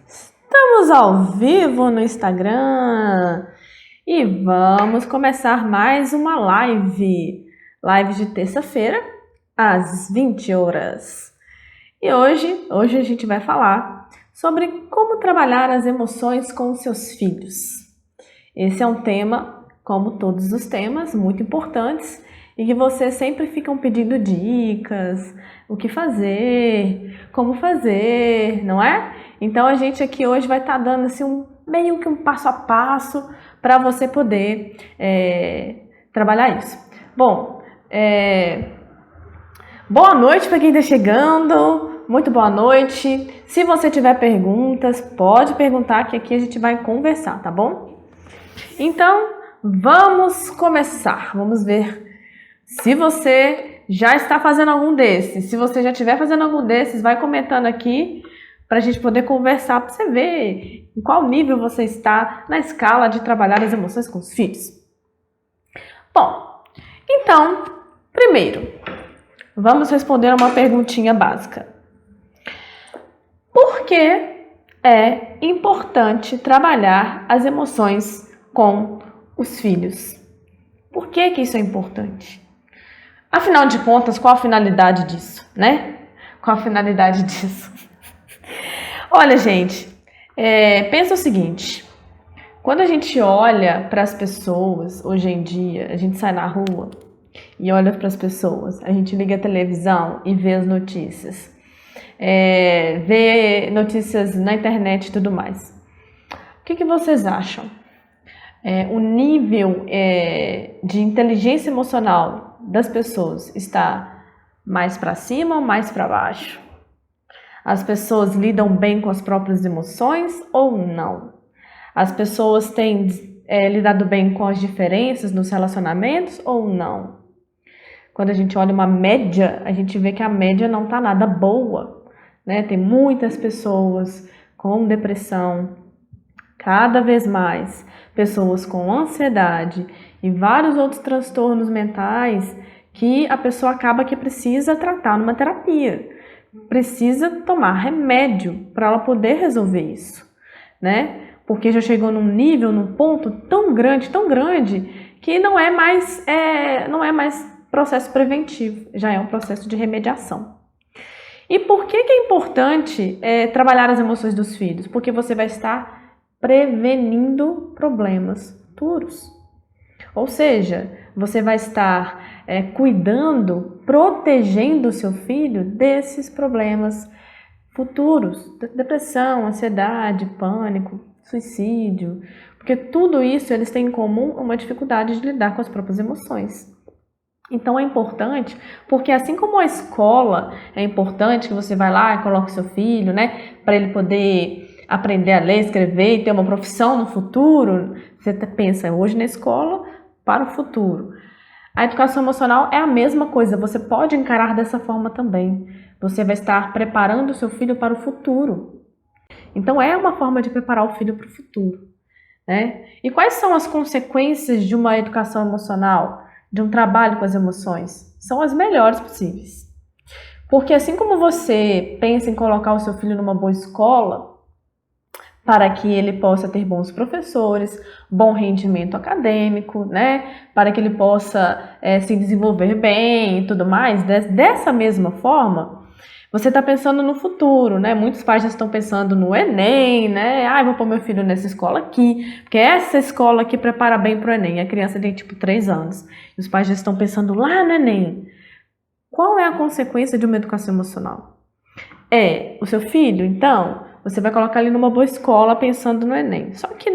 Estamos ao vivo no Instagram e vamos começar mais uma live de terça-feira às 20 horas. E hoje a gente vai falar sobre como trabalhar as emoções com os seus filhos. Esse é um tema, como todos os temas, muito importantes e que vocês sempre ficam pedindo dicas, o que fazer, como fazer, não é? Então a gente aqui hoje vai estar dando assim meio que um passo a passo para você poder trabalhar isso. Bom, boa noite para quem está chegando, muito boa noite. Se você tiver perguntas, pode perguntar que aqui a gente vai conversar, tá bom? Então, vamos começar. Vamos ver se você já está fazendo algum desses. Se você já estiver fazendo algum desses, vai comentando aqui para a gente poder conversar, para você ver em qual nível você está na escala de trabalhar as emoções com os filhos. Bom, então, primeiro, vamos responder uma perguntinha básica. Por que é importante trabalhar as emoções com os filhos? Por que isso é importante? Afinal de contas, qual a finalidade disso, né? Qual a finalidade disso? Olha, gente, pensa o seguinte. Quando a gente olha para as pessoas, hoje em dia, a gente sai na rua e olha para as pessoas, a gente liga a televisão e vê as notícias, vê notícias na internet e tudo mais. O que vocês acham? O nível de inteligência emocional das pessoas está mais para cima ou mais para baixo? As pessoas lidam bem com as próprias emoções ou não? As pessoas têm lidado bem com as diferenças nos relacionamentos ou não? Quando a gente olha uma média, a gente vê que a média não está nada boa, né? Tem muitas pessoas com depressão, cada vez mais pessoas com ansiedade e vários outros transtornos mentais que a pessoa acaba que precisa tratar numa terapia, precisa tomar remédio para ela poder resolver isso, né? Porque já chegou num ponto tão grande, que não é mais processo preventivo, já é um processo de remediação. E por que é importante trabalhar as emoções dos filhos? Porque você vai estar prevenindo problemas futuros. Ou seja, você vai estar cuidando, protegendo o seu filho desses problemas futuros, depressão, ansiedade, pânico, suicídio, porque tudo isso eles têm em comum uma dificuldade de lidar com as próprias emoções. Então é importante, porque assim como a escola é importante que você vai lá e coloque seu filho, né, para ele poder aprender a ler, escrever e ter uma profissão no futuro, você pensa hoje na escola para o futuro. A educação emocional é a mesma coisa, você pode encarar dessa forma também. Você vai estar preparando o seu filho para o futuro. Então é uma forma de preparar o filho para o futuro, né? E quais são as consequências de uma educação emocional, de um trabalho com as emoções? São as melhores possíveis. Porque assim como você pensa em colocar o seu filho numa boa escola, para que ele possa ter bons professores, bom rendimento acadêmico, né? Para que ele possa se desenvolver bem e tudo mais. Dessa mesma forma, você está pensando no futuro, né? Muitos pais já estão pensando no Enem, né? Vou pôr meu filho nessa escola aqui, porque essa escola aqui prepara bem para o Enem. A criança tem 3 anos. E os pais já estão pensando lá no Enem. Qual é a consequência de uma educação emocional? O seu filho, então, você vai colocar ele numa boa escola pensando no Enem. Só que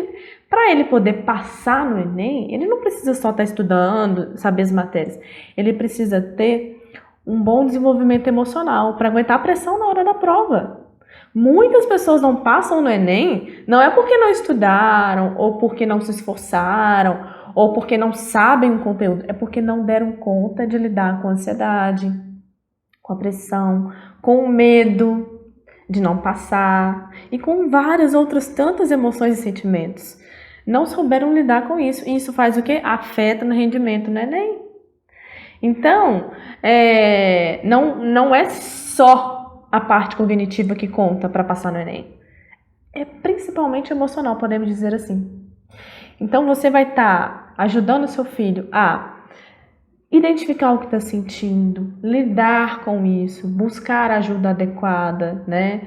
para ele poder passar no Enem, ele não precisa só estar estudando, saber as matérias. Ele precisa ter um bom desenvolvimento emocional para aguentar a pressão na hora da prova. Muitas pessoas não passam no Enem, não é porque não estudaram, ou porque não se esforçaram, ou porque não sabem o conteúdo, é porque não deram conta de lidar com a ansiedade, com a pressão, com o medo de não passar e com várias outras tantas emoções e sentimentos. Não souberam lidar com isso. E isso faz o quê? Afeta no rendimento no Enem. Então, não é só a parte cognitiva que conta para passar no Enem? É principalmente emocional, podemos dizer assim. Então, você vai estar ajudando o seu filho a identificar o que está sentindo, lidar com isso, buscar ajuda adequada, né?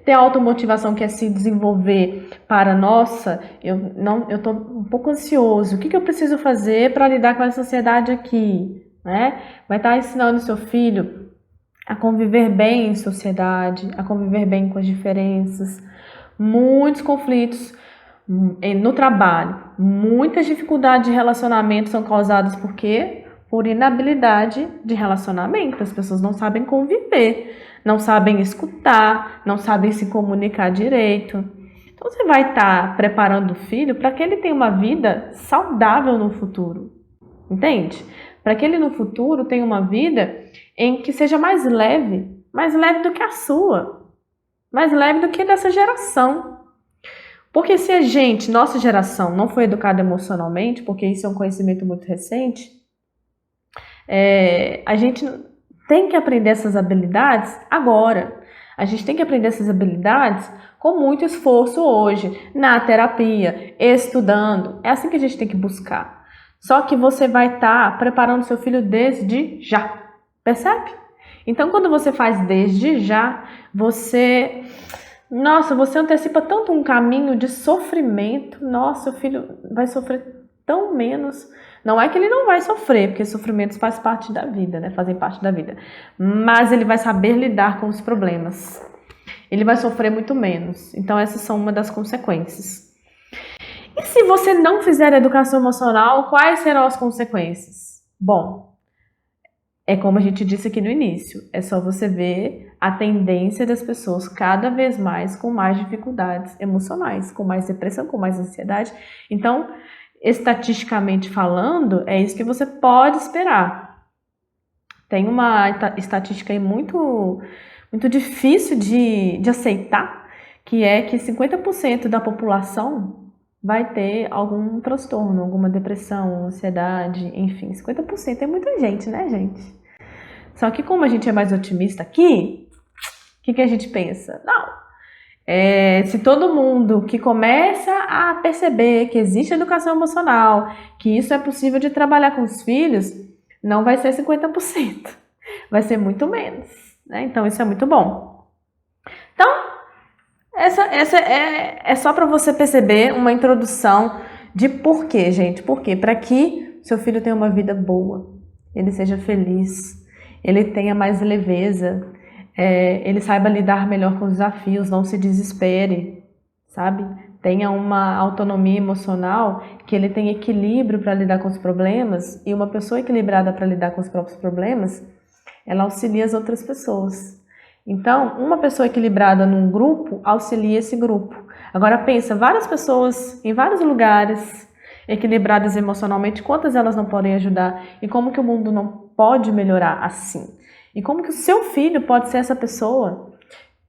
Ter automotivação, que é se desenvolver para, nossa, eu estou um pouco ansioso, o que eu preciso fazer para lidar com essa ansiedade aqui, né? Vai estar ensinando o seu filho a conviver bem em sociedade, a conviver bem com as diferenças, muitos conflitos no trabalho, muitas dificuldades de relacionamento são causadas por quê? Por inabilidade de relacionamento. As pessoas não sabem conviver, não sabem escutar, não sabem se comunicar direito. Então você vai estar preparando o filho para que ele tenha uma vida saudável no futuro, entende? Para que ele no futuro tenha uma vida em que seja mais leve do que a sua, mais leve do que dessa geração. Porque se a gente, nossa geração, não foi educada emocionalmente, porque isso é um conhecimento muito recente, a gente tem que aprender essas habilidades agora. A gente tem que aprender essas habilidades com muito esforço hoje, na terapia, estudando. É assim que a gente tem que buscar. Só que você vai estar preparando seu filho desde já. Percebe? Então, quando você faz desde já, você antecipa tanto um caminho de sofrimento. Nossa, o filho vai sofrer tão menos. Não é que ele não vai sofrer, porque sofrimentos faz parte da vida, né? Fazem parte da vida. Mas ele vai saber lidar com os problemas. Ele vai sofrer muito menos. Então, essas são uma das consequências. E se você não fizer educação emocional, quais serão as consequências? Bom, é como a gente disse aqui no início, é só você ver a tendência das pessoas cada vez mais com mais dificuldades emocionais, com mais depressão, com mais ansiedade. Então, estatisticamente falando, é isso que você pode esperar. Tem uma estatística aí muito difícil de aceitar, que é que 50% da população vai ter algum transtorno, alguma depressão, ansiedade, enfim, 50% é muita gente, né, gente? Só que como a gente é mais otimista aqui, o que a gente pensa? Não, se todo mundo que começa a perceber que existe educação emocional, que isso é possível de trabalhar com os filhos, não vai ser 50%, vai ser muito menos, né? Então isso é muito bom. Então, essa é só para você perceber uma introdução de por quê, gente. Por quê? Para que seu filho tenha uma vida boa, ele seja feliz, ele tenha mais leveza, ele saiba lidar melhor com os desafios, não se desespere, sabe? Tenha uma autonomia emocional, que ele tenha equilíbrio para lidar com os problemas, e uma pessoa equilibrada para lidar com os próprios problemas, ela auxilia as outras pessoas. Então, uma pessoa equilibrada num grupo auxilia esse grupo. Agora pensa, várias pessoas em vários lugares equilibradas emocionalmente, quantas elas não podem ajudar? E como que o mundo não pode melhorar assim? E como que o seu filho pode ser essa pessoa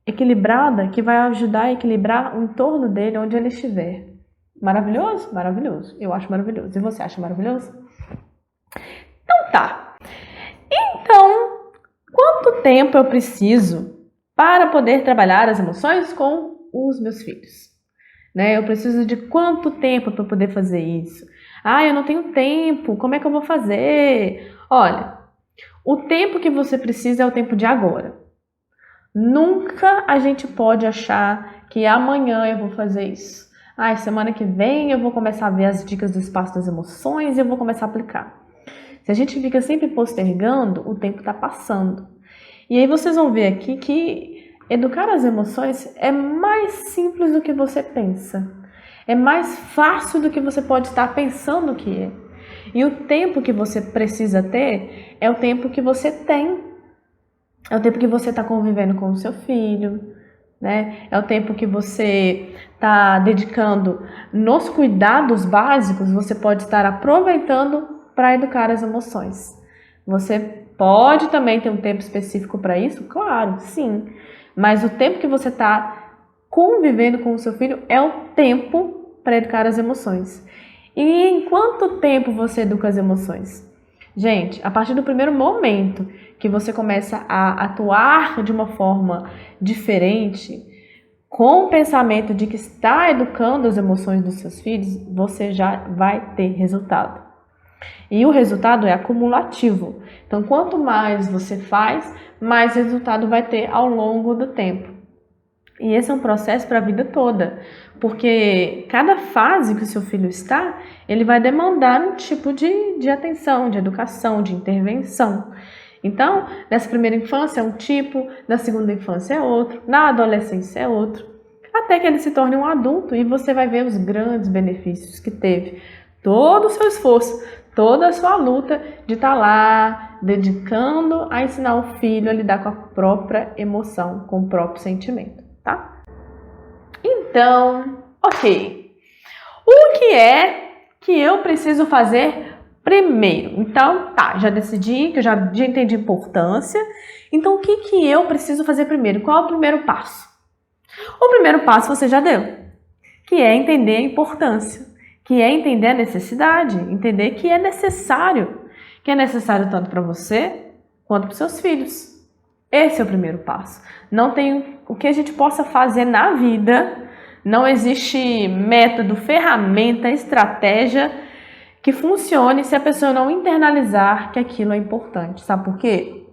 equilibrada que vai ajudar a equilibrar o entorno dele onde ele estiver? Maravilhoso? Maravilhoso. Eu acho maravilhoso. E você acha maravilhoso? Então tá. Então, quanto tempo eu preciso para poder trabalhar as emoções com os meus filhos? Né? Eu preciso de quanto tempo para poder fazer isso? Eu não tenho tempo, como é que eu vou fazer? Olha, o tempo que você precisa é o tempo de agora. Nunca a gente pode achar que amanhã eu vou fazer isso. Semana que vem eu vou começar a ver as dicas do espaço das emoções e eu vou começar a aplicar. Se a gente fica sempre postergando, o tempo está passando. E aí vocês vão ver aqui que educar as emoções é mais simples do que você pensa. É mais fácil do que você pode estar pensando que é. E o tempo que você precisa ter é o tempo que você tem. É o tempo que você está convivendo com o seu filho, né? É o tempo que você está dedicando nos cuidados básicos, você pode estar aproveitando para educar as emoções. Você pode também ter um tempo específico para isso? Claro, sim. Mas o tempo que você está convivendo com o seu filho é o tempo para educar as emoções. E em quanto tempo você educa as emoções? Gente, a partir do primeiro momento que você começa a atuar de uma forma diferente, com o pensamento de que está educando as emoções dos seus filhos, você já vai ter resultado. E o resultado é acumulativo. Então, quanto mais você faz, mais resultado vai ter ao longo do tempo. E esse é um processo para a vida toda, porque cada fase que o seu filho está, ele vai demandar um tipo de atenção, de educação, de intervenção. Então, nessa primeira infância é um tipo, na segunda infância é outro, na adolescência é outro, até que ele se torne um adulto e você vai ver os grandes benefícios que teve. Todo o seu esforço, toda a sua luta de estar lá, dedicando a ensinar o filho a lidar com a própria emoção, com o próprio sentimento, tá? Então, ok. O que é que eu preciso fazer primeiro? Então, tá, já decidi, que eu já entendi a importância. Então, o que eu preciso fazer primeiro? Qual é o primeiro passo? O primeiro passo você já deu, que é entender a importância, que é entender a necessidade, entender que é necessário tanto para você quanto para os seus filhos. Esse é o primeiro passo. Não tem o que a gente possa fazer na vida, não existe método, ferramenta, estratégia que funcione se a pessoa não internalizar que aquilo é importante. Sabe por quê?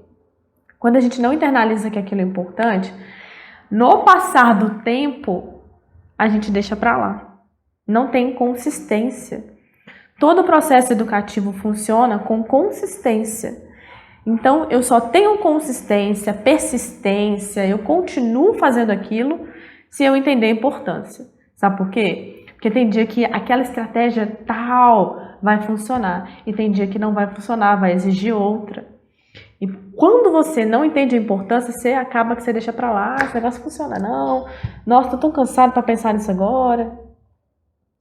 Quando a gente não internaliza que aquilo é importante, no passar do tempo, a gente deixa para lá. Não tem consistência. Todo o processo educativo funciona com consistência. Então, eu só tenho consistência, persistência, eu continuo fazendo aquilo se eu entender a importância. Sabe por quê? Porque tem dia que aquela estratégia tal vai funcionar e tem dia que não vai funcionar, vai exigir outra. E quando você não entende a importância, você acaba que você deixa pra lá, esse negócio funciona não, nossa, tô tão cansado pra pensar nisso agora.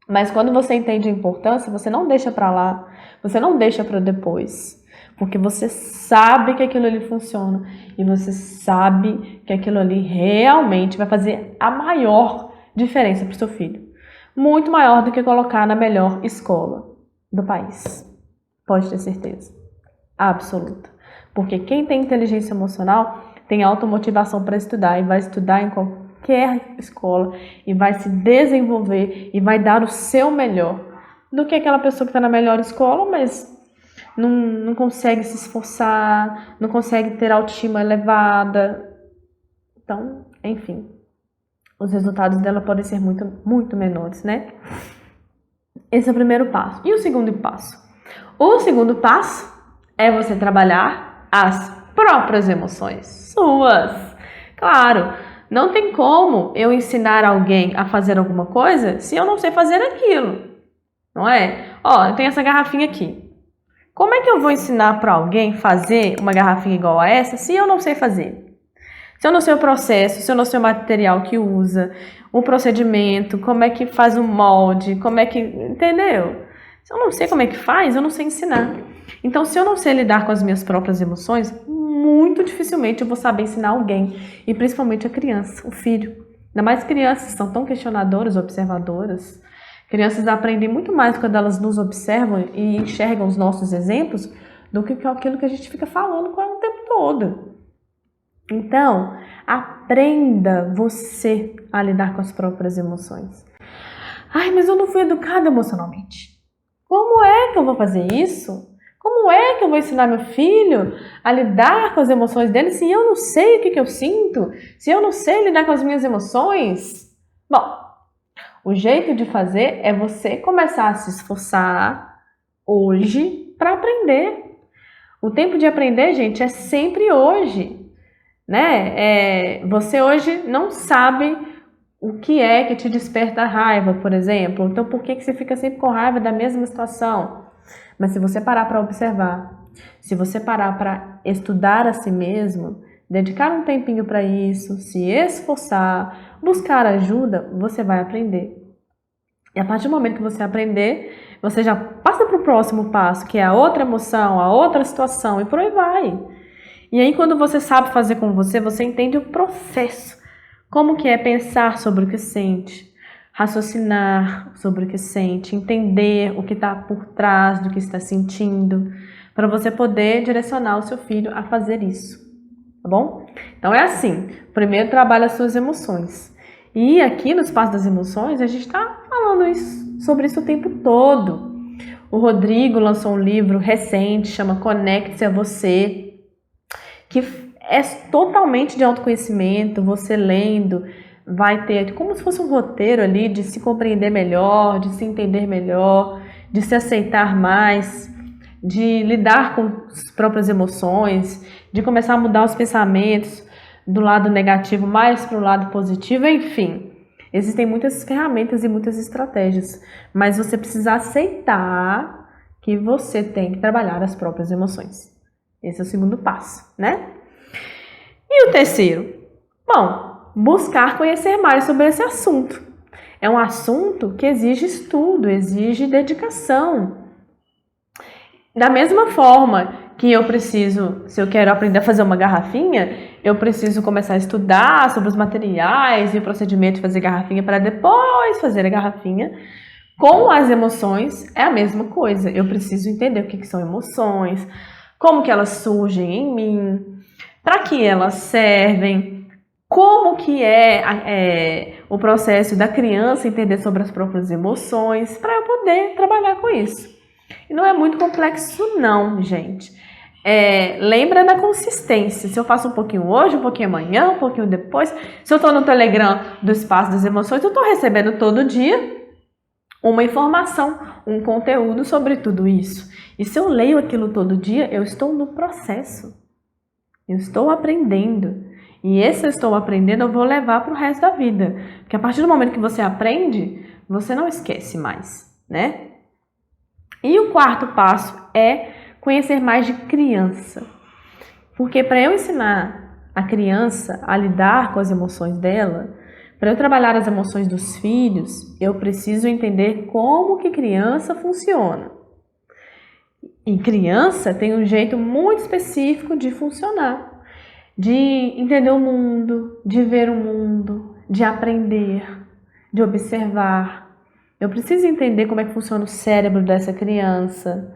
Mas quando você entende a importância, você não deixa pra lá, você não deixa pra depois, porque você sabe que aquilo ali funciona e você sabe que aquilo ali realmente vai fazer a maior diferença pro seu filho. Muito maior do que colocar na melhor escola do país. Pode ter certeza. Absoluta. Porque quem tem inteligência emocional tem automotivação para estudar e vai estudar em qualquer escola e vai se desenvolver e vai dar o seu melhor do que aquela pessoa que está na melhor escola, mas não consegue se esforçar, não consegue ter autoestima elevada. Então, enfim, os resultados dela podem ser muito, muito menores, né? Esse é o primeiro passo. E o segundo passo? O segundo passo é você trabalhar as próprias emoções suas. Claro, não tem como eu ensinar alguém a fazer alguma coisa se eu não sei fazer aquilo, não é? Ó, eu tenho essa garrafinha aqui. Como é que eu vou ensinar para alguém fazer uma garrafinha igual a essa se eu não sei fazer? Se eu não sei o processo, se eu não sei o material que usa, o procedimento, como é que faz o molde, como é que... Entendeu? Se eu não sei como é que faz, eu não sei ensinar. Então, se eu não sei lidar com as minhas próprias emoções, muito dificilmente eu vou saber ensinar alguém. E principalmente a criança, o filho. Ainda mais crianças que são tão questionadoras, observadoras. Crianças aprendem muito mais quando elas nos observam e enxergam os nossos exemplos do que aquilo que a gente fica falando com ela o tempo todo. Então, aprenda você a lidar com as próprias emoções. Ai, mas eu não fui educada emocionalmente. Como é que eu vou fazer isso? Como é que eu vou ensinar meu filho a lidar com as emoções dele se eu não sei o que eu sinto? Se eu não sei lidar com as minhas emoções? Bom, o jeito de fazer é você começar a se esforçar hoje para aprender. O tempo de aprender, gente, é sempre hoje, né? Você hoje não sabe o que é que te desperta raiva, por exemplo. Então, por que você fica sempre com raiva da mesma situação? Mas se você parar para observar, se você parar para estudar a si mesmo, dedicar um tempinho para isso, se esforçar, buscar ajuda, você vai aprender. E a partir do momento que você aprender, você já passa para o próximo passo, que é a outra emoção, a outra situação, e por aí vai. E aí, quando você sabe fazer com você entende o processo. Como que é pensar sobre o que sente, raciocinar sobre o que sente, entender o que está por trás do que está sentindo, para você poder direcionar o seu filho a fazer isso, tá bom? Então é assim, primeiro trabalha as suas emoções. E aqui no Espaço das Emoções, a gente está falando sobre isso o tempo todo. O Rodrigo lançou um livro recente, chama Conecte-se a Você, que é totalmente de autoconhecimento. Você lendo vai ter como se fosse um roteiro ali de se compreender melhor, de se entender melhor, de se aceitar mais, de lidar com as próprias emoções, de começar a mudar os pensamentos do lado negativo mais para o lado positivo, enfim. Existem muitas ferramentas e muitas estratégias, mas você precisa aceitar que você tem que trabalhar as próprias emoções. Esse é o segundo passo, né? E o terceiro? Bom, buscar conhecer mais sobre esse assunto. É um assunto que exige estudo, exige dedicação. Da mesma forma que eu preciso, se eu quero aprender a fazer uma garrafinha, eu preciso começar a estudar sobre os materiais e o procedimento de fazer garrafinha para depois fazer a garrafinha. Com as emoções é a mesma coisa. Eu preciso entender o que são emoções, como que elas surgem em mim, para que elas servem, como que é o processo da criança entender sobre as próprias emoções, para eu poder trabalhar com isso. E não é muito complexo não, gente. Lembra da consistência. Se eu faço um pouquinho hoje, um pouquinho amanhã, um pouquinho depois. Se eu estou no Telegram do Espaço das Emoções, eu estou recebendo todo dia uma informação, um conteúdo sobre tudo isso. E se eu leio aquilo todo dia, eu estou no processo. Eu estou aprendendo. E esse eu estou aprendendo, eu vou levar para o resto da vida. Porque a partir do momento que você aprende, você não esquece mais, né? E o quarto passo é conhecer mais de criança. Porque para eu ensinar a criança a lidar com as emoções dela, para eu trabalhar as emoções dos filhos, eu preciso entender como que criança funciona. E criança tem um jeito muito específico de funcionar, de entender o mundo, de ver o mundo, de aprender, de observar. Eu preciso entender como é que funciona o cérebro dessa criança,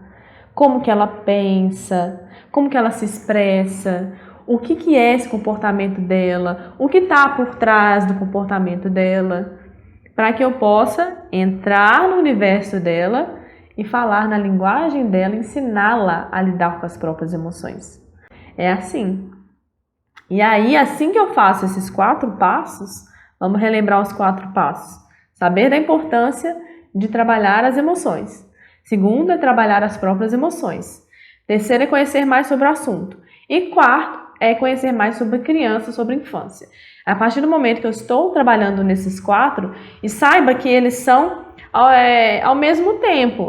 como que ela pensa, como que ela se expressa, o que é esse comportamento dela, o que está por trás do comportamento dela, para que eu possa entrar no universo dela e falar na linguagem dela, ensiná-la a lidar com as próprias emoções. É assim. E aí, assim que eu faço esses 4 passos, vamos relembrar os 4 passos. Saber da importância de trabalhar as emoções. Segundo é trabalhar as próprias emoções. Terceiro é conhecer mais sobre o assunto. E quarto é conhecer mais sobre criança, sobre infância. A partir do momento que eu estou trabalhando nesses 4, e saiba que eles são ao mesmo tempo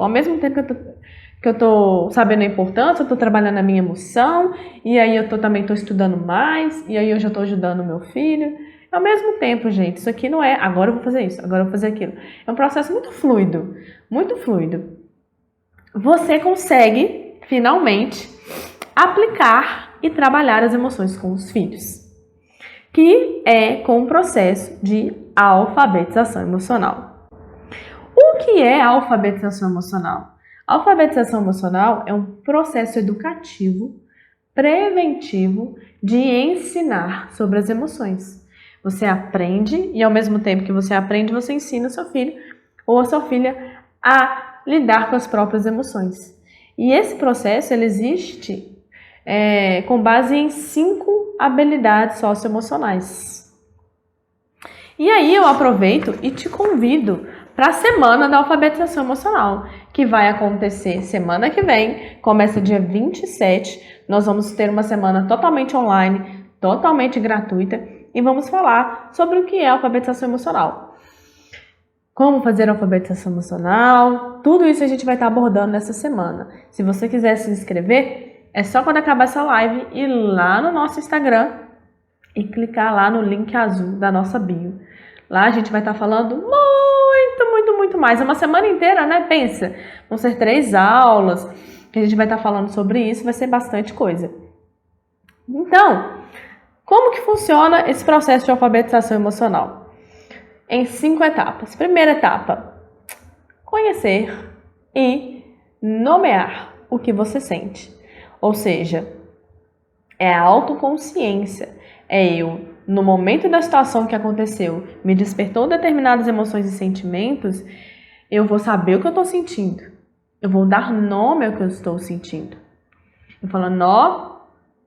que eu estou sabendo a importância, eu estou trabalhando a minha emoção, e aí eu também estou estudando mais, e aí eu já estou ajudando o meu filho. Ao mesmo tempo, gente, isso aqui não é agora eu vou fazer isso, agora eu vou fazer aquilo. É um processo muito fluido, muito fluido. Você consegue, finalmente, aplicar e trabalhar as emoções com os filhos, que é com o processo de alfabetização emocional. O que é alfabetização emocional? A alfabetização emocional é um processo educativo, preventivo, de ensinar sobre as emoções. Você aprende e ao mesmo tempo que você aprende, você ensina o seu filho ou a sua filha a lidar com as próprias emoções. E esse processo ele existe com base em 5 habilidades socioemocionais. E aí eu aproveito e te convido para a Semana da Alfabetização Emocional, que vai acontecer semana que vem, começa dia 27. Nós vamos ter uma semana totalmente online, totalmente gratuita, e vamos falar sobre o que é alfabetização emocional. Como fazer alfabetização emocional, tudo isso a gente vai estar abordando nessa semana. Se você quiser se inscrever, é só quando acabar essa live ir lá no nosso Instagram e clicar lá no link azul da nossa bio. Lá a gente vai estar falando muito mais. É uma semana inteira, né? Pensa, vão ser 3 aulas que a gente vai estar falando sobre isso, vai ser bastante coisa. Então, como que funciona esse processo de alfabetização emocional? Em 5 etapas. Primeira etapa, conhecer e nomear o que você sente. Ou seja, é a autoconsciência. É eu, no momento da situação que aconteceu, me despertou determinadas emoções e sentimentos, eu vou saber o que eu estou sentindo. Eu vou dar nome ao que eu estou sentindo. Eu falando, ó,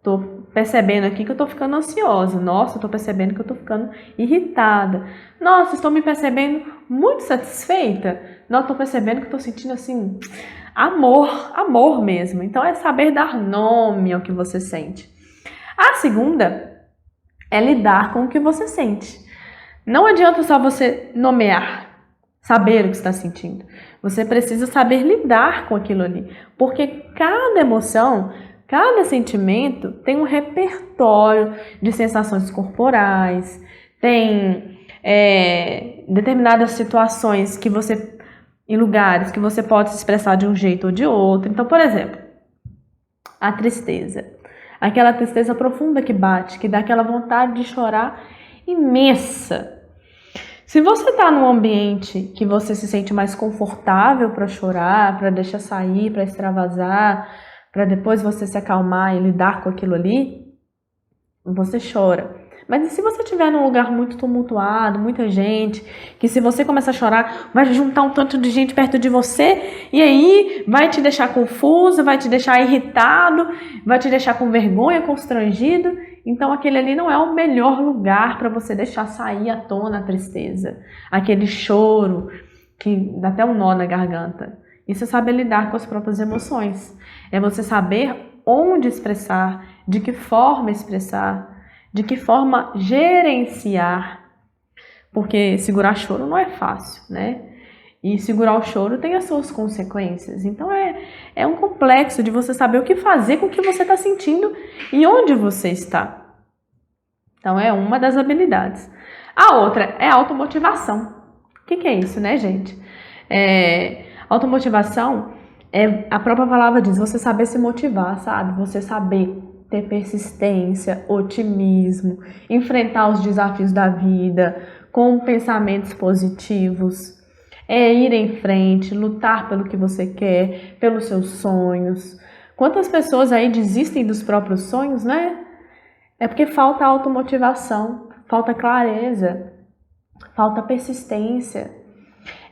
tô percebendo aqui que eu tô ficando ansiosa. Nossa, tô percebendo que eu tô ficando irritada. Nossa, estou me percebendo muito satisfeita. Nossa, tô percebendo que eu tô sentindo assim, amor mesmo. Então é saber dar nome ao que você sente. A segunda é lidar com o que você sente. Não adianta só você nomear, saber o que está sentindo. Você precisa saber lidar com aquilo ali. Porque cada emoção, cada sentimento tem um repertório de sensações corporais, tem determinadas situações que você, em lugares que você pode se expressar de um jeito ou de outro. Então, por exemplo, a tristeza. Aquela tristeza profunda que bate, que dá aquela vontade de chorar imensa. Se você está num ambiente que você se sente mais confortável para chorar, para deixar sair, para extravasar, para depois você se acalmar e lidar com aquilo ali, você chora. Mas e se você estiver num lugar muito tumultuado, muita gente, que se você começar a chorar, vai juntar um tanto de gente perto de você, e aí vai te deixar confuso, vai te deixar irritado, vai te deixar com vergonha, constrangido. Então aquele ali não é o melhor lugar para você deixar sair à tona a tristeza. Aquele choro que dá até um nó na garganta. Isso é saber lidar com as próprias emoções. É você saber onde expressar, de que forma expressar, de que forma gerenciar. Porque segurar choro não é fácil, né? E segurar o choro tem as suas consequências. Então é um complexo de você saber o que fazer com o que você está sentindo e onde você está. Então é uma das habilidades. A outra é a automotivação. O que é isso, né, gente? Automotivação é, a própria palavra diz, você saber se motivar, sabe? Você saber ter persistência, otimismo, enfrentar os desafios da vida com pensamentos positivos, ir em frente, lutar pelo que você quer, pelos seus sonhos. Quantas pessoas aí desistem dos próprios sonhos, né? É porque falta automotivação, falta clareza, falta persistência.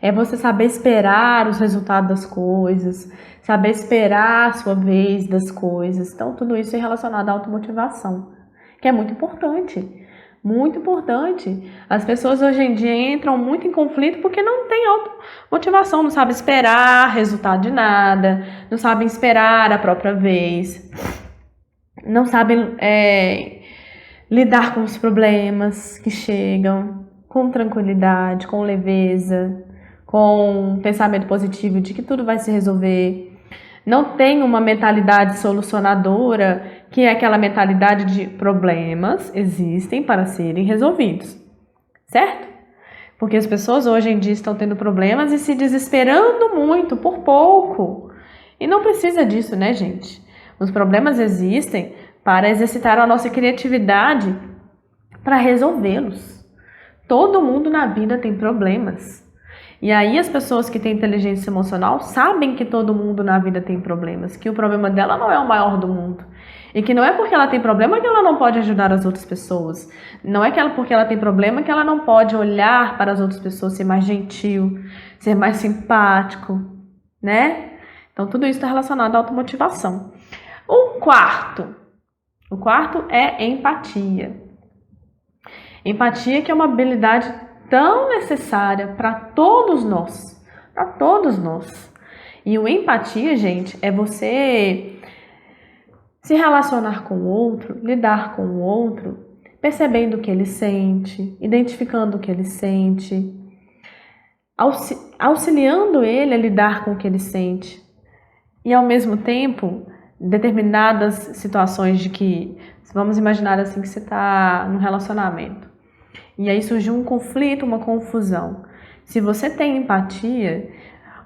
É você saber esperar os resultados das coisas, saber esperar a sua vez das coisas. Então, tudo isso é relacionado à automotivação, que é muito importante. Muito importante. As pessoas hoje em dia entram muito em conflito porque não tem automotivação, não sabem esperar resultado de nada, não sabem esperar a própria vez, não sabem lidar com os problemas que chegam com tranquilidade, com leveza, com um pensamento positivo de que tudo vai se resolver. Não tem uma mentalidade solucionadora, que é aquela mentalidade de problemas existem para serem resolvidos, certo? Porque as pessoas hoje em dia estão tendo problemas e se desesperando muito por pouco. E não precisa disso, né, gente? Os problemas existem para exercitar a nossa criatividade para resolvê-los. Todo mundo na vida tem problemas. E aí as pessoas que têm inteligência emocional sabem que todo mundo na vida tem problemas, que o problema dela não é o maior do mundo. E que não é porque ela tem problema que ela não pode ajudar as outras pessoas. Não é porque ela tem problema que ela não pode olhar para as outras pessoas, ser mais gentil, ser mais simpático, né? Então tudo isso está relacionado à automotivação. O quarto é empatia. Empatia que é uma habilidade tão necessária para todos nós, E o empatia, gente, é você se relacionar com o outro, lidar com o outro, percebendo o que ele sente, identificando o que ele sente, auxiliando ele a lidar com o que ele sente. E ao mesmo tempo, determinadas situações de que, vamos imaginar assim que você está num relacionamento. E aí surgiu um conflito, uma confusão. Se você tem empatia,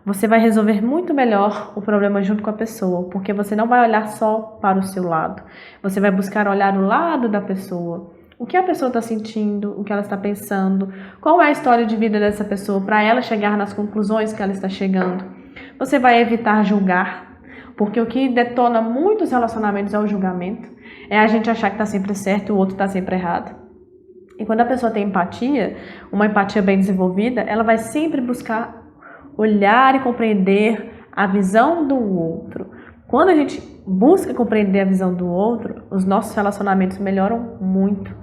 você vai resolver muito melhor o problema junto com a pessoa, porque você não vai olhar só para o seu lado. Você vai buscar olhar o lado da pessoa. O que a pessoa está sentindo, o que ela está pensando, qual é a história de vida dessa pessoa para ela chegar nas conclusões que ela está chegando. Você vai evitar julgar. Porque o que detona muitos relacionamentos é o julgamento. É a gente achar que está sempre certo e o outro está sempre errado. E quando a pessoa tem empatia, uma empatia bem desenvolvida, ela vai sempre buscar olhar e compreender a visão do outro. Quando a gente busca compreender a visão do outro, os nossos relacionamentos melhoram muito.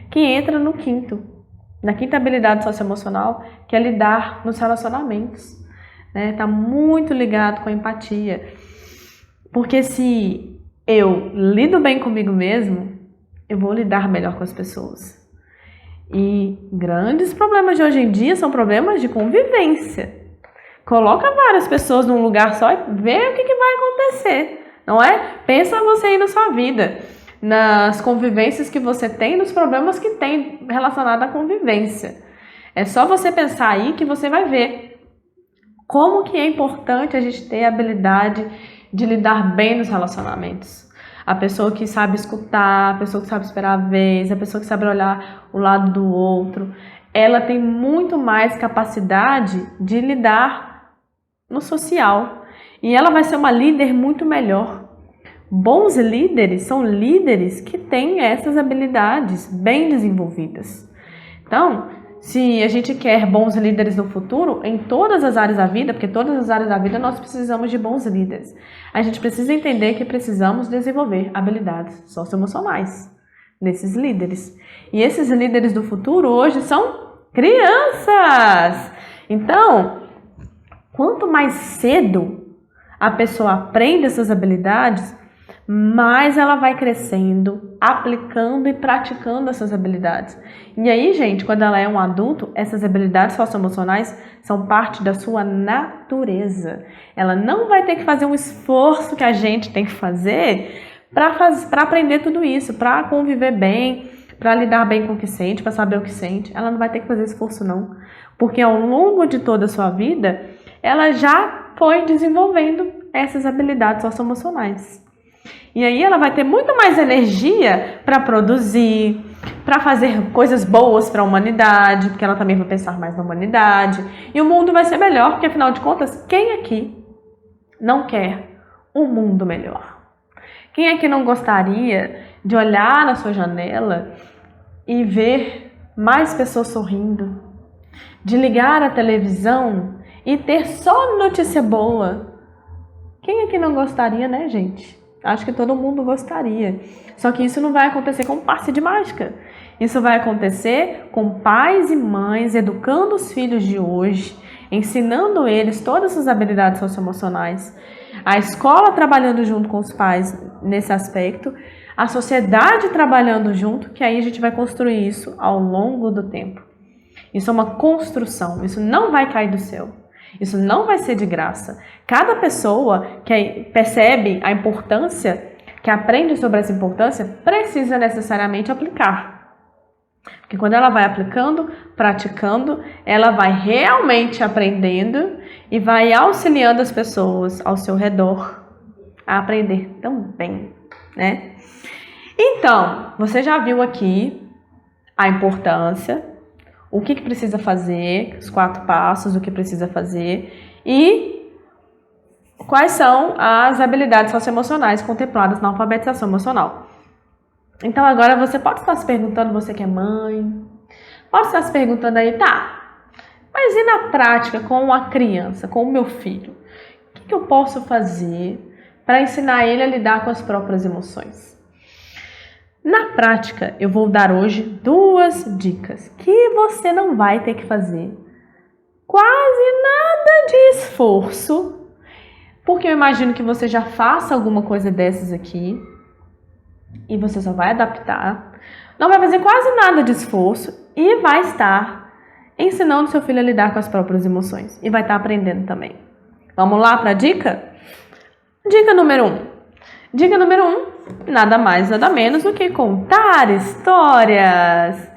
Que entra na quinta habilidade socioemocional, que é lidar nos relacionamentos. Tá muito ligado com a empatia. Porque se eu lido bem comigo mesmo, eu vou lidar melhor com as pessoas. E grandes problemas de hoje em dia são problemas de convivência. Coloca várias pessoas num lugar só e vê o que vai acontecer, não é? Pensa você aí na sua vida, nas convivências que você tem, nos problemas que tem relacionado à convivência. É só você pensar aí que você vai ver como que é importante a gente ter a habilidade de lidar bem nos relacionamentos. A pessoa que sabe escutar, a pessoa que sabe esperar a vez, a pessoa que sabe olhar o lado do outro, ela tem muito mais capacidade de lidar no social. E ela vai ser uma líder muito melhor. Bons líderes são líderes que têm essas habilidades bem desenvolvidas. Então, se a gente quer bons líderes no futuro, em todas as áreas da vida, porque todas as áreas da vida nós precisamos de bons líderes, a gente precisa entender que precisamos desenvolver habilidades socioemocionais nesses líderes. E esses líderes do futuro hoje são crianças! Então, quanto mais cedo a pessoa aprende essas habilidades, mais ela vai crescendo, aplicando e praticando essas habilidades. E aí, gente, quando ela é um adulto, essas habilidades socioemocionais são parte da sua natureza. Ela não vai ter que fazer um esforço que a gente tem que fazer para aprender tudo isso, para conviver bem, para lidar bem com o que sente, para saber o que sente. Ela não vai ter que fazer esforço, não. Porque ao longo de toda a sua vida, ela já foi desenvolvendo essas habilidades socioemocionais. E aí ela vai ter muito mais energia para produzir, para fazer coisas boas para a humanidade, porque ela também vai pensar mais na humanidade. E o mundo vai ser melhor, porque afinal de contas, quem aqui não quer um mundo melhor? Quem aqui não gostaria de olhar na sua janela e ver mais pessoas sorrindo? De ligar a televisão e ter só notícia boa? Quem aqui não gostaria, né, gente? Acho que todo mundo gostaria. Só que isso não vai acontecer com passe de mágica. Isso vai acontecer com pais e mães educando os filhos de hoje, ensinando eles todas essas habilidades socioemocionais. A escola trabalhando junto com os pais nesse aspecto, a sociedade trabalhando junto, que aí a gente vai construir isso ao longo do tempo. Isso é uma construção, isso não vai cair do céu. Isso não vai ser de graça. Cada pessoa que percebe a importância, que aprende sobre essa importância, precisa necessariamente aplicar. Porque quando ela vai aplicando, praticando, ela vai realmente aprendendo e vai auxiliando as pessoas ao seu redor a aprender também, né? Então, você já viu aqui a importância, o que precisa fazer, os 4 passos, o que precisa fazer e quais são as habilidades socioemocionais contempladas na alfabetização emocional. Então agora você pode estar se perguntando, você que é mãe, pode estar se perguntando aí, tá, mas e na prática com a criança, com o meu filho? O que eu posso fazer para ensinar ele a lidar com as próprias emoções? Na prática, eu vou dar hoje 2 dicas que você não vai ter que fazer quase nada de esforço, porque eu imagino que você já faça alguma coisa dessas aqui e você só vai adaptar, não vai fazer quase nada de esforço e vai estar ensinando seu filho a lidar com as próprias emoções e vai estar aprendendo também. Vamos lá para a dica? Dica número 1. Dica número 1, nada mais, nada menos do que contar histórias.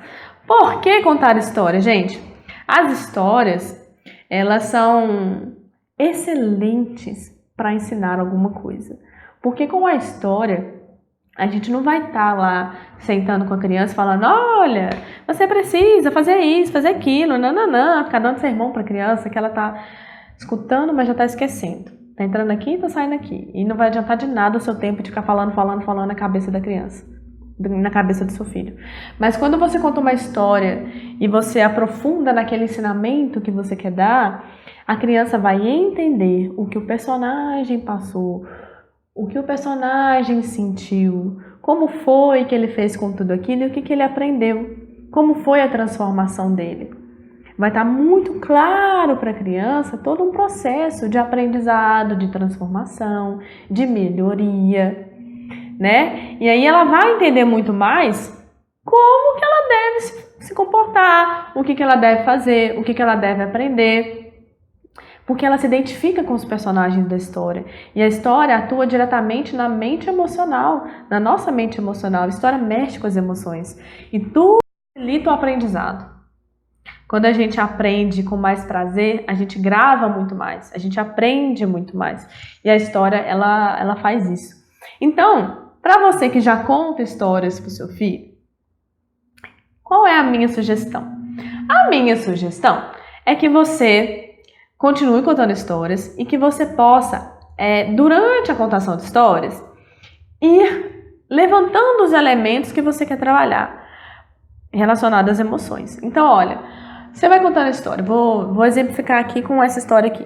Por que contar histórias, gente? As histórias, elas são excelentes para ensinar alguma coisa. Porque com a história, a gente não vai estar lá sentando com a criança falando, olha, você precisa fazer isso, fazer aquilo, nananã, ficar dando sermão para a criança que ela está escutando, mas já está esquecendo. Tá entrando aqui e tá saindo aqui. E não vai adiantar de nada o seu tempo de ficar falando na cabeça da criança, na cabeça do seu filho. Mas quando você conta uma história e você aprofunda naquele ensinamento que você quer dar, a criança vai entender o que o personagem passou, o que o personagem sentiu, como foi que ele fez com tudo aquilo e o que ele aprendeu, como foi a transformação dele. Vai estar muito claro para a criança todo um processo de aprendizado, de transformação, de melhoria, né? E aí ela vai entender muito mais como que ela deve se comportar, o que ela deve fazer, o que ela deve aprender, porque ela se identifica com os personagens da história. E a história atua diretamente na mente emocional, na nossa mente emocional. A história mexe com as emoções e tudo facilita o aprendizado. Quando a gente aprende com mais prazer, a gente grava muito mais, a gente aprende muito mais. E a história, ela faz isso. Então, para você que já conta histórias para o seu filho, qual é a minha sugestão? A minha sugestão é que você continue contando histórias e que você possa, durante a contação de histórias, ir levantando os elementos que você quer trabalhar relacionados às emoções. Então, olha, você vai contando a história. Vou exemplificar aqui com essa história aqui.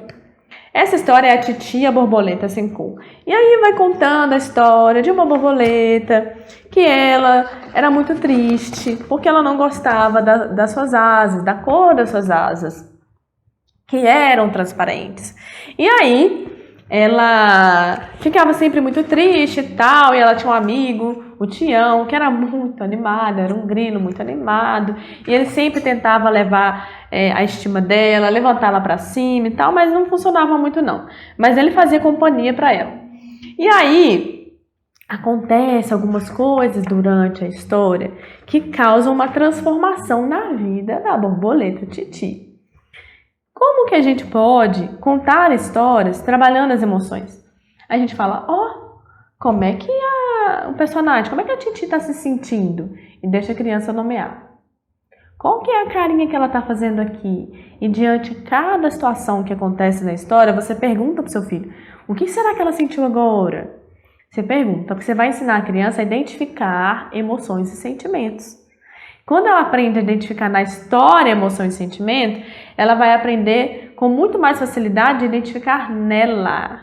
Essa história é a Titi, a borboleta sem cor. E aí vai contando a história de uma borboleta que ela era muito triste porque ela não gostava das suas asas, da cor das suas asas, que eram transparentes. E aí ela ficava sempre muito triste e tal, e ela tinha um amigo, o Tião, que era muito animado, era um grilo muito animado, e ele sempre tentava levar a estima dela, levantá-la para cima e tal, mas não funcionava muito não. Mas ele fazia companhia para ela. E aí acontece algumas coisas durante a história que causam uma transformação na vida da borboleta Titi. Como que a gente pode contar histórias trabalhando as emoções? A gente fala, como é que o personagem, como é que a Titi está se sentindo? E deixa a criança nomear. Qual que é a carinha que ela está fazendo aqui? E diante de cada situação que acontece na história, você pergunta para o seu filho, o que será que ela sentiu agora? Você pergunta, porque você vai ensinar a criança a identificar emoções e sentimentos. Quando ela aprende a identificar na história emoção e sentimento, ela vai aprender com muito mais facilidade a identificar nela.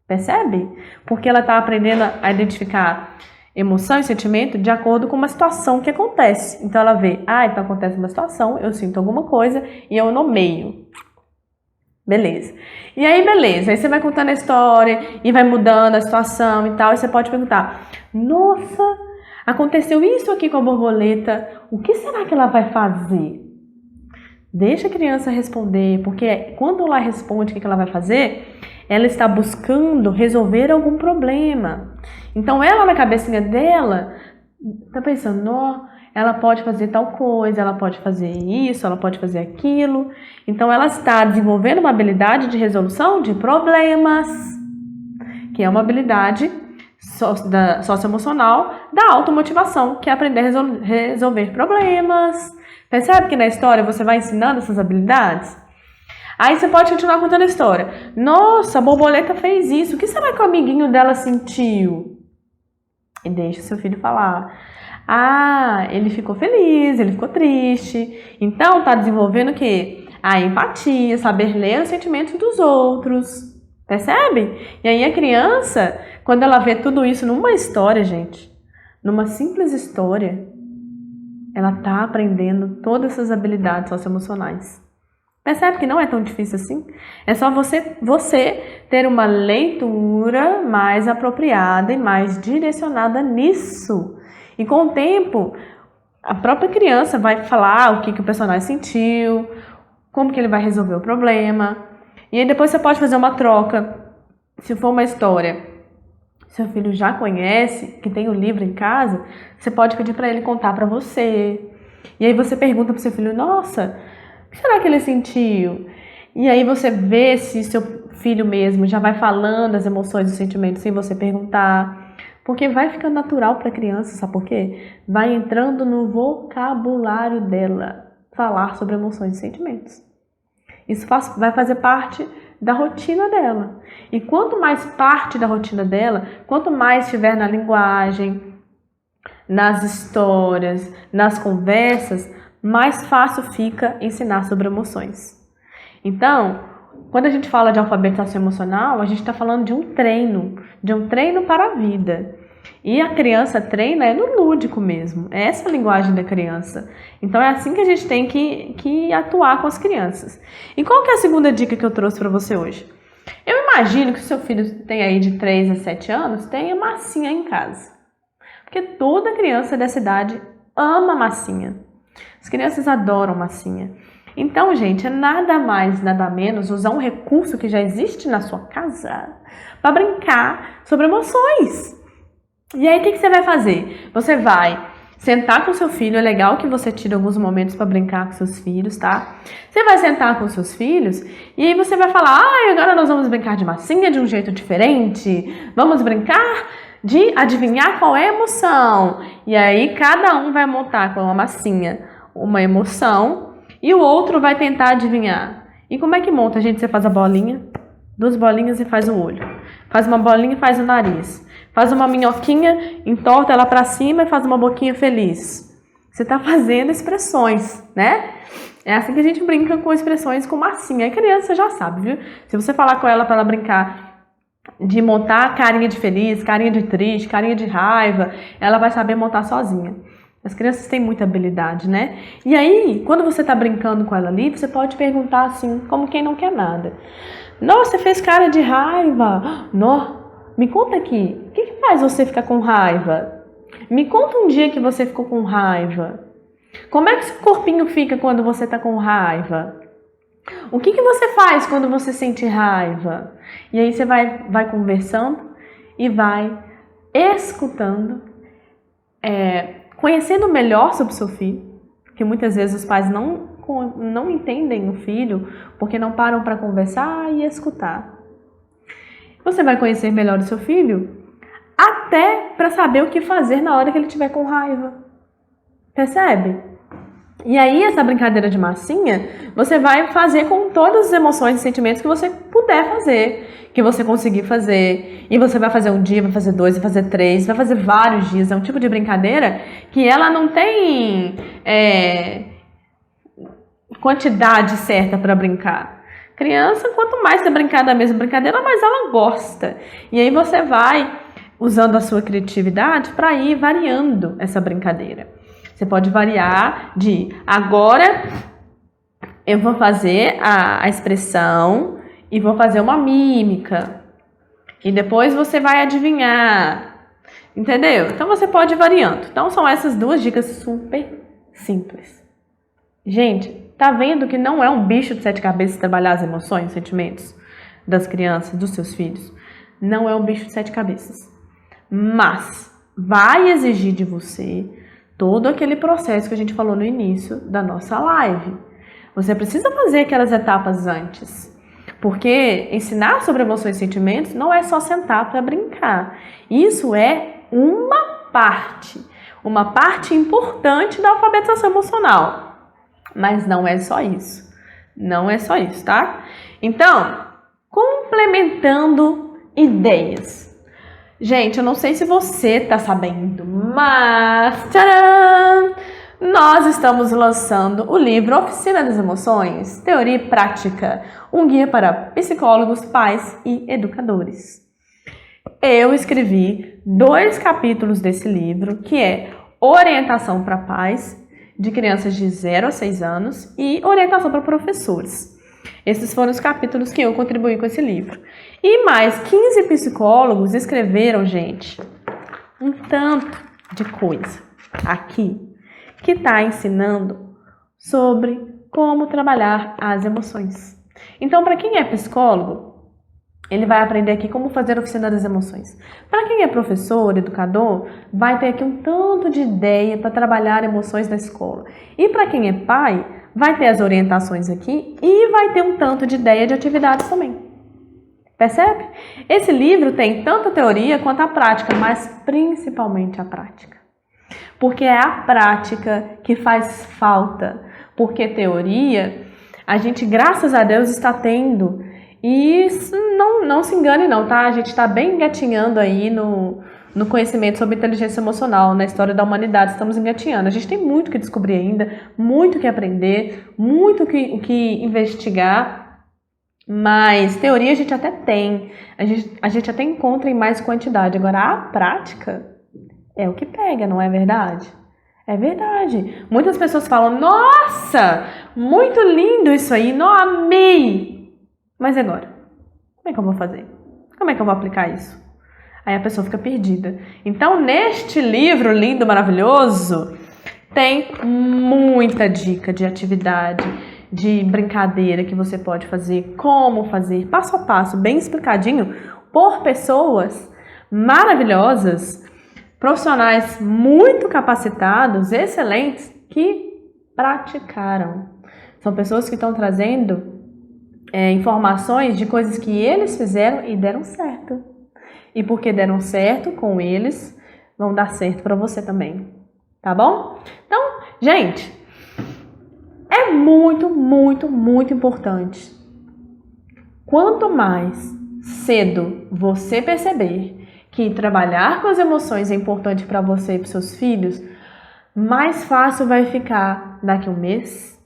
Percebe? Porque ela está aprendendo a identificar emoção e sentimento de acordo com uma situação que acontece. Então ela vê, então acontece uma situação, eu sinto alguma coisa e eu nomeio. Beleza. E aí, beleza. Aí você vai contando a história e vai mudando a situação e tal. E você pode perguntar, nossa, aconteceu isso aqui com a borboleta, o que será que ela vai fazer? Deixa a criança responder, porque quando ela responde o que ela vai fazer, ela está buscando resolver algum problema. Então ela na cabecinha dela está pensando, ela pode fazer tal coisa, ela pode fazer isso, ela pode fazer aquilo. Então ela está desenvolvendo uma habilidade de resolução de problemas, que é uma habilidade socioemocional da automotivação, que é aprender a resolver problemas. Percebe que na história você vai ensinando essas habilidades? Aí você pode continuar contando a história. Nossa, a borboleta fez isso. O que será que o amiguinho dela sentiu? E deixa seu filho falar. Ele ficou feliz, ele ficou triste. Então está desenvolvendo o quê? A empatia, saber ler os sentimentos dos outros. Percebe? E aí a criança, quando ela vê tudo isso numa história, gente, numa simples história, ela está aprendendo todas essas habilidades socioemocionais. Percebe que não é tão difícil assim? É só você ter uma leitura mais apropriada e mais direcionada nisso. E com o tempo, a própria criança vai falar o que o personagem sentiu, como que ele vai resolver o problema. E aí depois você pode fazer uma troca. Se for uma história, seu filho já conhece, que tem o livro em casa, você pode pedir para ele contar para você. E aí você pergunta para seu filho, nossa, o que será que ele sentiu? E aí você vê se seu filho mesmo já vai falando as emoções e os sentimentos sem você perguntar. Porque vai ficando natural para a criança, sabe por quê? Vai entrando no vocabulário dela falar sobre emoções e sentimentos. Isso vai fazer parte da rotina dela. E quanto mais parte da rotina dela, quanto mais estiver na linguagem, nas histórias, nas conversas, mais fácil fica ensinar sobre emoções. Então, quando a gente fala de alfabetização emocional, a gente está falando de um treino para a vida. E a criança treina no lúdico mesmo, é essa a linguagem da criança. Então é assim que a gente tem que atuar com as crianças. E qual que é a segunda dica que eu trouxe para você hoje? Eu imagino que o seu filho tem aí de 3 a 7 anos, tenha massinha em casa. Porque toda criança dessa idade ama massinha. As crianças adoram massinha. Então, gente, é nada mais, nada menos usar um recurso que já existe na sua casa para brincar sobre emoções. E aí, o que você vai fazer? Você vai sentar com seu filho, é legal que você tire alguns momentos para brincar com seus filhos, tá? Você vai sentar com seus filhos e aí você vai falar, agora nós vamos brincar de massinha de um jeito diferente, vamos brincar de adivinhar qual é a emoção. E aí, cada um vai montar com uma massinha uma emoção e o outro vai tentar adivinhar. E como é que monta, gente? Você faz a bolinha, 2 bolinhas e faz o olho. Faz uma bolinha e faz o nariz. Faz uma minhoquinha, entorta ela para cima e faz uma boquinha feliz. Você está fazendo expressões, né? É assim que a gente brinca com expressões com massinha. A criança já sabe, viu? Se você falar com ela para ela brincar de montar carinha de feliz, carinha de triste, carinha de raiva, ela vai saber montar sozinha. As crianças têm muita habilidade, né? E aí, quando você está brincando com ela ali, você pode perguntar assim, como quem não quer nada. Nossa, você fez cara de raiva. Nossa. Me conta aqui, o que faz você ficar com raiva? Me conta um dia que você ficou com raiva. Como é que seu corpinho fica quando você está com raiva? O que você faz quando você sente raiva? E aí você vai conversando e vai escutando, conhecendo melhor sobre o seu filho, porque muitas vezes os pais não entendem o filho porque não param para conversar e escutar. Você vai conhecer melhor o seu filho até para saber o que fazer na hora que ele estiver com raiva. Percebe? E aí, essa brincadeira de massinha, você vai fazer com todas as emoções e sentimentos que você puder fazer, que você conseguir fazer. E você vai fazer um dia, vai fazer 2, vai fazer 3, vai fazer vários dias. É um tipo de brincadeira que ela não tem quantidade certa para brincar. Criança, quanto mais você brincar da mesma brincadeira, mais ela gosta. E aí você vai usando a sua criatividade para ir variando essa brincadeira. Você pode variar de agora eu vou fazer a expressão e vou fazer uma mímica. E depois você vai adivinhar. Entendeu? Então você pode ir variando. Então são essas 2 dicas super simples. Gente, tá vendo que não é um bicho de 7 cabeças trabalhar as emoções, os sentimentos das crianças, dos seus filhos? Não é um bicho de 7 cabeças. Mas vai exigir de você todo aquele processo que a gente falou no início da nossa live. Você precisa fazer aquelas etapas antes. Porque ensinar sobre emoções e sentimentos não é só sentar para brincar. Isso é uma parte importante da alfabetização emocional. Mas não é só isso. Não é só isso, tá? Então, complementando ideias. Gente, eu não sei se você tá sabendo, mas tcharam! Nós estamos lançando o livro Oficina das Emoções, Teoria e Prática, um guia para psicólogos, pais e educadores. Eu escrevi 2 capítulos desse livro, que é Orientação para Pais, de crianças de 0 a 6 anos, e Orientação para Professores. Esses foram os capítulos que eu contribuí com esse livro. E mais 15 psicólogos escreveram, gente, um tanto de coisa aqui que está ensinando sobre como trabalhar as emoções. Então, para quem é psicólogo, ele vai aprender aqui como fazer a oficina das emoções. Para quem é professor, educador, vai ter aqui um tanto de ideia para trabalhar emoções na escola. E para quem é pai, vai ter as orientações aqui e vai ter um tanto de ideia de atividades também. Percebe? Esse livro tem tanto a teoria quanto a prática, mas principalmente a prática. Porque é a prática que faz falta. Porque teoria, a gente, graças a Deus, está tendo E isso não se engane não, tá? A gente está bem engatinhando aí no conhecimento sobre inteligência emocional, na história da humanidade, estamos engatinhando. A gente tem muito que descobrir ainda, muito que aprender, muito o que investigar, mas teoria a gente até tem, a gente até encontra em mais quantidade. Agora, a prática é o que pega, não é verdade? É verdade. Muitas pessoas falam, nossa, muito lindo isso aí, não amei. Mas agora, como é que eu vou fazer? Como é que eu vou aplicar isso? Aí a pessoa fica perdida. Então, neste livro lindo, maravilhoso, tem muita dica de atividade, de brincadeira que você pode fazer, como fazer, passo a passo, bem explicadinho, por pessoas maravilhosas, profissionais muito capacitados, excelentes, que praticaram. São pessoas que estão trazendo informações de coisas que eles fizeram e deram certo. E porque deram certo com eles, vão dar certo para você também. Tá bom? Então, gente, é muito, muito, muito importante. Quanto mais cedo você perceber que trabalhar com as emoções é importante para você e para seus filhos, mais fácil vai ficar daqui a um mês,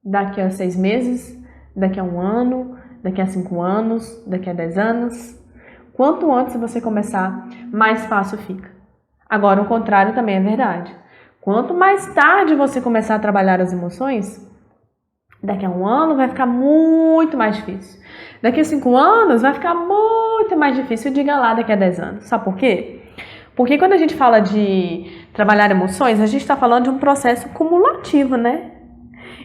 daqui a 6 meses, daqui a 1 ano, daqui a 5 anos, daqui a 10 anos. Quanto antes você começar, mais fácil fica. Agora, o contrário também é verdade. Quanto mais tarde você começar a trabalhar as emoções, daqui a 1 ano vai ficar muito mais difícil. Daqui a 5 anos vai ficar muito mais difícil. Diga lá daqui a 10 anos. Sabe por quê? Porque quando a gente fala de trabalhar emoções, a gente está falando de um processo cumulativo, né?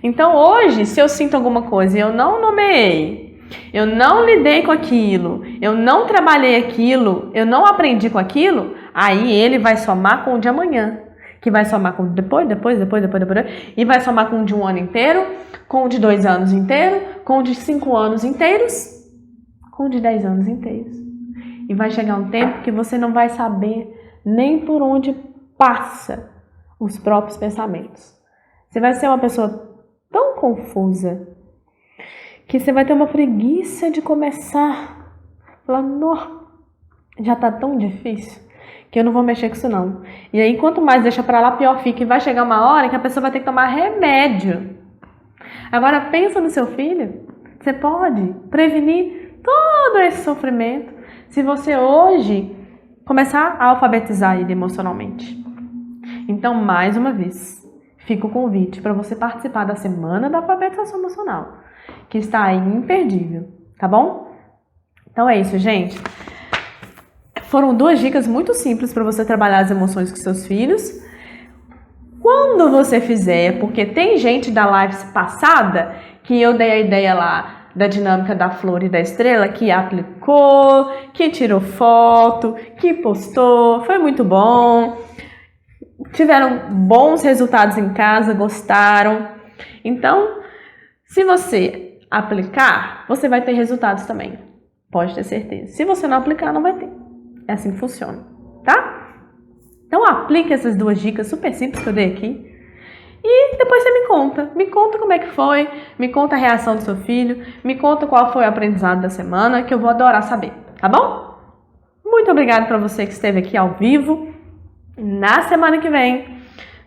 Então, hoje, se eu sinto alguma coisa e eu não nomeei, eu não lidei com aquilo, eu não trabalhei aquilo, eu não aprendi com aquilo, aí ele vai somar com o de amanhã, que vai somar com depois, e vai somar com o de 1 ano inteiro, com o de 2 anos inteiro, com o de 5 anos inteiros, com o de 10 anos inteiros. E vai chegar um tempo que você não vai saber nem por onde passa os próprios pensamentos. Você vai ser uma pessoa tão confusa que você vai ter uma preguiça de começar. Falar, não, já tá tão difícil que eu não vou mexer com isso não. E aí, quanto mais deixa pra lá, pior fica. E vai chegar uma hora que a pessoa vai ter que tomar remédio. Agora, pensa no seu filho. Você pode prevenir todo esse sofrimento se você hoje começar a alfabetizar ele emocionalmente. Então, mais uma vez, fica o convite para você participar da Semana da Alfabetização Emocional, que está aí imperdível, tá bom? Então é isso, gente. Foram 2 dicas muito simples para você trabalhar as emoções com seus filhos. Quando você fizer, porque tem gente da live passada que eu dei a ideia lá da dinâmica da flor e da estrela, que aplicou, que tirou foto, que postou, foi muito bom. Tiveram bons resultados em casa, gostaram. Então, se você aplicar, você vai ter resultados também. Pode ter certeza. Se você não aplicar, não vai ter. É assim que funciona, tá? Então, aplique essas 2 dicas super simples que eu dei aqui. E depois você me conta. Me conta como é que foi. Me conta a reação do seu filho. Me conta qual foi o aprendizado da semana, que eu vou adorar saber, tá bom? Muito obrigada para você que esteve aqui ao vivo. Na semana que vem,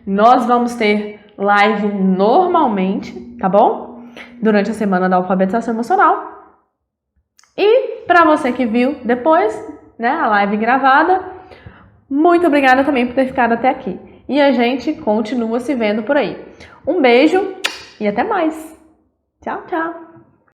nós vamos ter live normalmente, tá bom? Durante a semana da alfabetização emocional. E para você que viu depois, né, a live gravada, muito obrigada também por ter ficado até aqui. E a gente continua se vendo por aí. Um beijo e até mais. Tchau, tchau.